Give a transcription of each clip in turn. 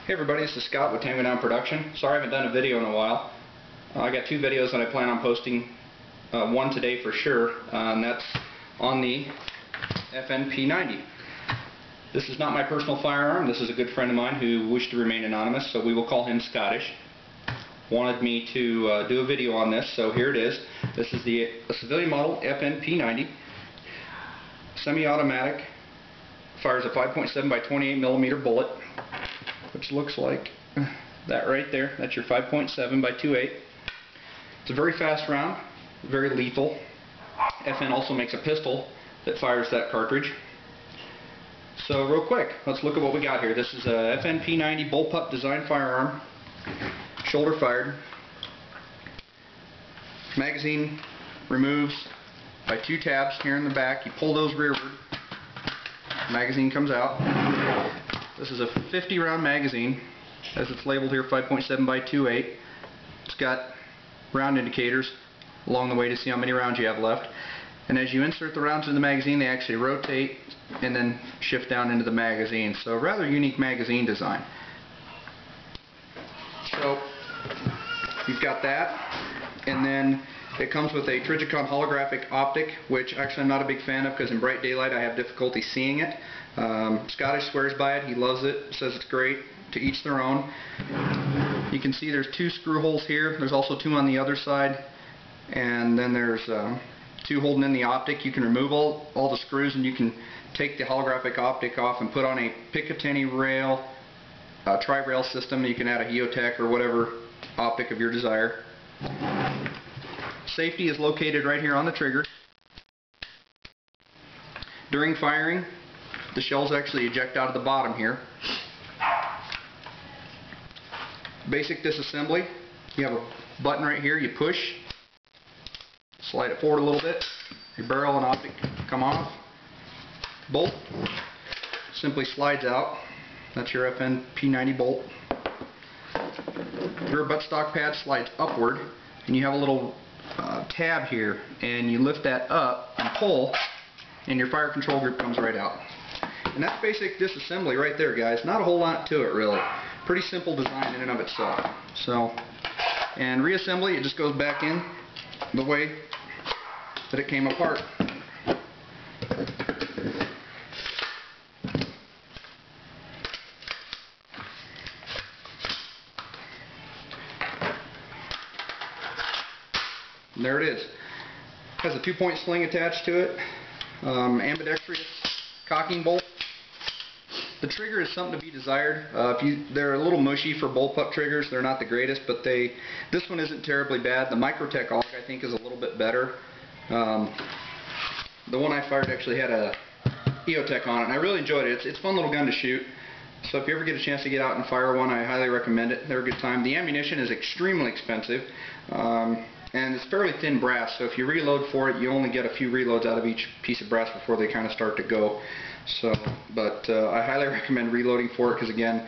Hey everybody, this is Scott with Tango Down Production. Sorry I haven't done a video in a while. I got two videos that I plan on posting. One today for sure, and that's on the P-90. This is not my personal firearm. This is a good friend of mine who wished to remain anonymous, so we will call him Scottish. Wanted me to do a video on this, so here it is. This is a civilian model P-90, semi-automatic, fires a 5.7 by 28 millimeter bullet, which looks like that right there. That's your 5.7 by 2.8. It's a very fast round, very lethal. FN also makes a pistol that fires that cartridge. So real quick, let's look at what we got here. This is a P-90 bullpup design firearm, shoulder fired. Magazine removes by two tabs here in the back. You pull those rearward, magazine comes out. This is a 50 round magazine, as it's labeled here, 5.7 by 2.8. It's got round indicators along the way to see how many rounds you have left. And as you insert the rounds in the magazine, they actually rotate and then shift down into the magazine. So a rather unique magazine design. So you've got that, and then it comes with a Trigicon holographic optic, which actually I'm not a big fan of because in bright daylight I have difficulty seeing it. Scottish swears by it, he loves it, says it's great. To each their own. You can see there's two screw holes here, there's also two on the other side, and then there's two holding in the optic. You can remove all the screws and you can take the holographic optic off and put on a Picatinny rail, tri-rail system. You can add a Heotech or whatever optic of your desire. Safety is located right here on the trigger. During firing, the shells actually eject out of the bottom here. Basic disassembly, you have a button right here, you push, slide it forward a little bit, your barrel and optic come off. Bolt simply slides out. That's your P-90 bolt. Your buttstock pad slides upward, and you have a little tab here, and you lift that up and pull, and your fire control group comes right out. And that's basic disassembly right there, guys. Not a whole lot to it, really. Pretty simple design in and of itself. So, and reassembly, it just goes back in the way that it came apart. And there it is. Has a 2-point sling attached to it. Ambidextrous cocking bolt. The trigger is something to be desired. They're a little mushy for bullpup triggers. They're not the greatest, but this one isn't terribly bad. The Microtech AUG, I think, is a little bit better. The one I fired actually had a Heotech on it, and I really enjoyed it. It's a fun little gun to shoot. So if you ever get a chance to get out and fire one, I highly recommend it. They're a good time. The ammunition is extremely expensive, and it's fairly thin brass, so if you reload for it, you only get a few reloads out of each piece of brass before they kind of start to go. So, but I highly recommend reloading for it because, again,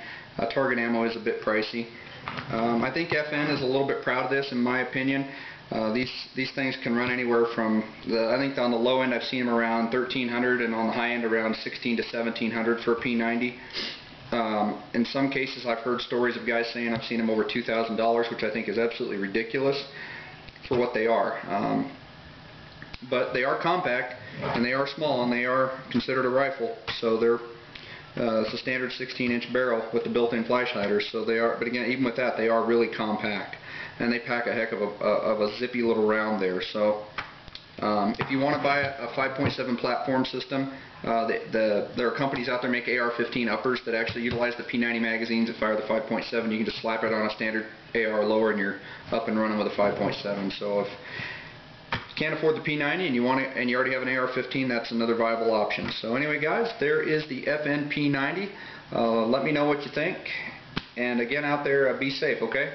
target ammo is a bit pricey. I think FN is a little bit proud of this, in my opinion. These things can run anywhere from, I think on the low end I've seen them around $1,300, and on the high end around $1,600 to $1,700 for a P-90. In some cases I've heard stories of guys saying I've seen them over $2,000, which I think is absolutely ridiculous for what they are. But they are compact, and they are small, and they are considered a rifle. So they're it's a standard 16-inch barrel with the built-in flash hider. So they are, but again, even with that, they are really compact, and they pack a heck of a zippy little round there. So if you want to buy a 5.7 platform system, there are companies out there that make AR-15 uppers that actually utilize the P-90 magazines that fire the 5.7. You can just slap it on a standard AR lower, and you're up and running with a 5.7. So if you can't afford the P-90 and you want it, and you already have an AR-15, that's another viable option. So anyway, guys, there is the P-90. Let me know what you think, and again, out there, be safe, okay?